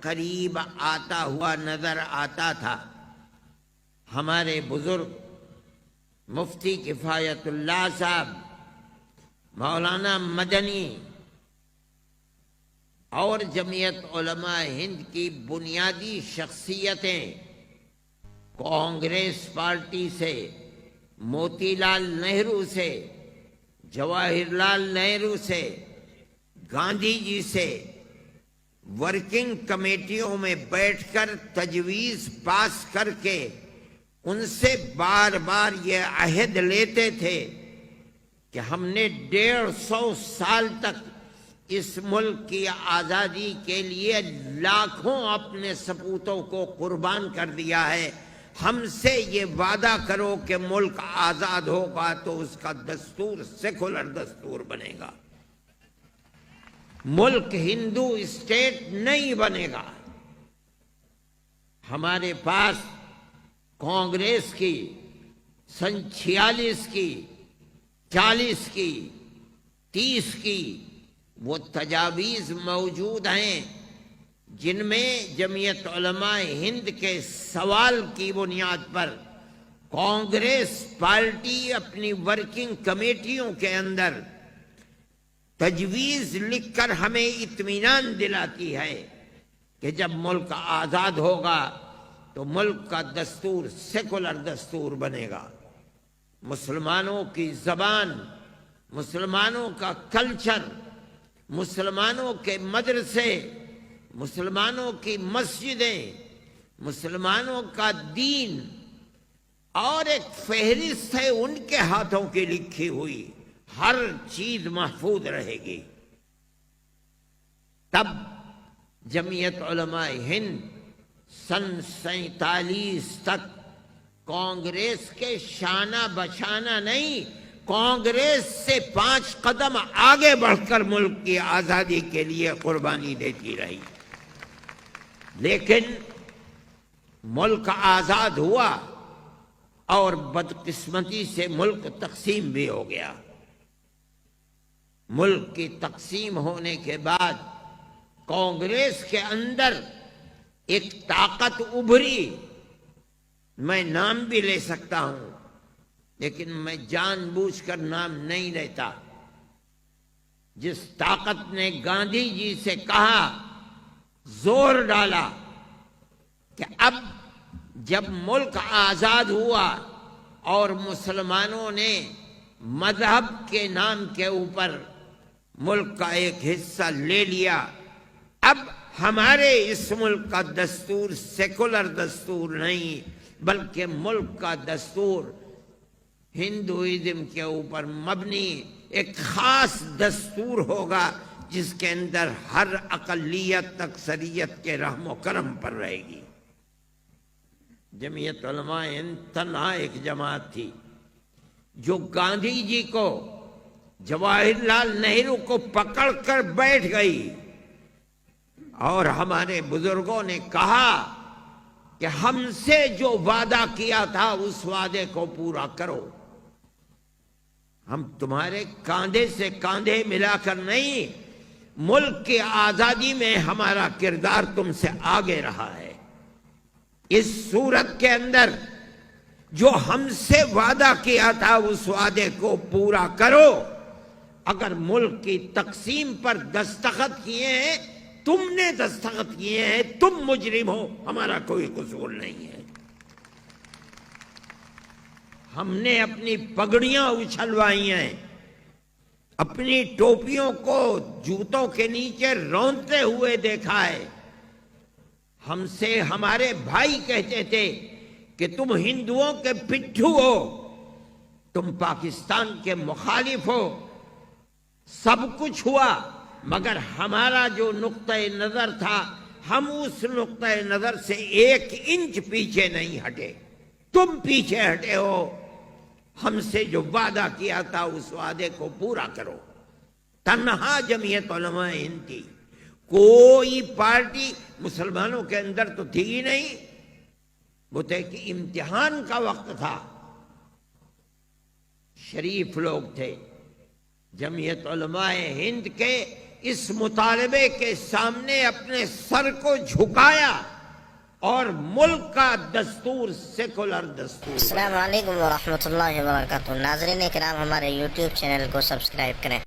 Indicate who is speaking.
Speaker 1: قریب آتا ہوا نظر آتا تھا۔ ہمارے بزرگ مفتی کفایت اللہ صاحب، مولانا مدنی اور جمعیت علماء ہند کی بنیادی شخصیتیں کانگریس پارٹی سے، موتی لال نہرو سے، جواہر لال نہرو سے، گاندھی جی سے ورکنگ کمیٹیوں میں بیٹھ کر تجویز پاس کر کے ان سے بار بار یہ عہد لیتے تھے کہ ہم نے 150 سال تک اس ملک کی آزادی کے لیے لاکھوں اپنے سپوتوں کو قربان کر دیا ہے، ہم سے یہ وعدہ کرو کہ ملک آزاد ہوگا تو اس کا دستور سیکولر دستور بنے گا، ملک ہندو اسٹیٹ نہیں بنے گا۔ ہمارے پاس کانگریس کی سن 46 کی، 40 کی، 30 کی وہ تجاویز موجود ہیں جن میں جمعیت علماء ہند کے سوال کی بنیاد پر کانگریس پارٹی اپنی ورکنگ کمیٹیوں کے اندر تجویز لکھ کر ہمیں اطمینان دلاتی ہے کہ جب ملک آزاد ہوگا تو ملک کا دستور سیکولر دستور بنے گا، مسلمانوں کی زبان، مسلمانوں کا کلچر، مسلمانوں کے مدرسے، مسلمانوں کی مسجدیں، مسلمانوں کا دین اور ایک فہرست ہے ان کے ہاتھوں کی لکھی ہوئی، ہر چیز محفوظ رہے گی۔ تب جمعیت علماء ہند سن 47 تک کانگریس کے شانہ بشانہ نہیں، کانگریس سے 5 قدم آگے بڑھ کر ملک کی آزادی کے لیے قربانی دیتی رہی، لیکن ملک آزاد ہوا اور بدقسمتی سے ملک تقسیم بھی ہو گیا۔ ملک کی تقسیم ہونے کے بعد کانگریس کے اندر ایک طاقت ابھری، میں نام بھی لے سکتا ہوں لیکن میں جان بوجھ کر نام نہیں لیتا، جس طاقت نے گاندھی جی سے کہا، زور ڈالا کہ اب جب ملک آزاد ہوا اور مسلمانوں نے مذہب کے نام کے اوپر ملک کا ایک حصہ لے لیا، اب ہمارے اس ملک کا دستور سیکولر دستور نہیں بلکہ ملک کا دستور ہندوازم کے اوپر مبنی ایک خاص دستور ہوگا جس کے اندر ہر اقلیت اکثریت کے رحم و کرم پر رہے گی۔ جمعیت علماء ہند تنہا ایک جماعت تھی جو گاندھی جی کو، جواہر لال نہرو کو پکڑ کر بیٹھ گئی اور ہمارے بزرگوں نے کہا کہ ہم سے جو وعدہ کیا تھا اس وعدے کو پورا کرو، ہم تمہارے کاندھے سے کاندھے ملا کر نہیں، ملک کی آزادی میں ہمارا کردار تم سے آگے رہا ہے، اس صورت کے اندر جو ہم سے وعدہ کیا تھا اس وعدے کو پورا کرو، اگر ملک کی تقسیم پر دستخط کیے ہیں، تم نے دستخط کیے ہیں، تم مجرم ہو، ہمارا کوئی قصور نہیں ہے۔ ہم نے اپنی پگڑیاں اچھلوائی ہیں، اپنی ٹوپیوں کو جوتوں کے نیچے رونتے ہوئے دیکھا ہے، ہم سے ہمارے بھائی کہتے تھے کہ تم ہندوؤں کے پٹھو ہو، تم پاکستان کے مخالف ہو، سب کچھ ہوا مگر ہمارا جو نقطہ نظر تھا ہم اس نقطہ نظر سے 1 انچ پیچھے نہیں ہٹے، تم پیچھے ہٹے ہو، ہم سے جو وعدہ کیا تھا اس وعدے کو پورا کرو۔ تنہا جمعیت علماء ہند تھی، کوئی پارٹی مسلمانوں کے اندر تو تھی ہی نہیں، وہ تھے کہ امتحان کا وقت تھا، شریف لوگ تھے، جمعیت علماء ہند کے اس مطالبے کے سامنے اپنے سر کو جھکایا اور ملک کا دستور سیکولر دستور.
Speaker 2: السلام علیکم ورحمۃ اللہ وبرکاتہ. ناظرین کرام، ہمارے یوٹیوب چینل کو سبسکرائب کریں.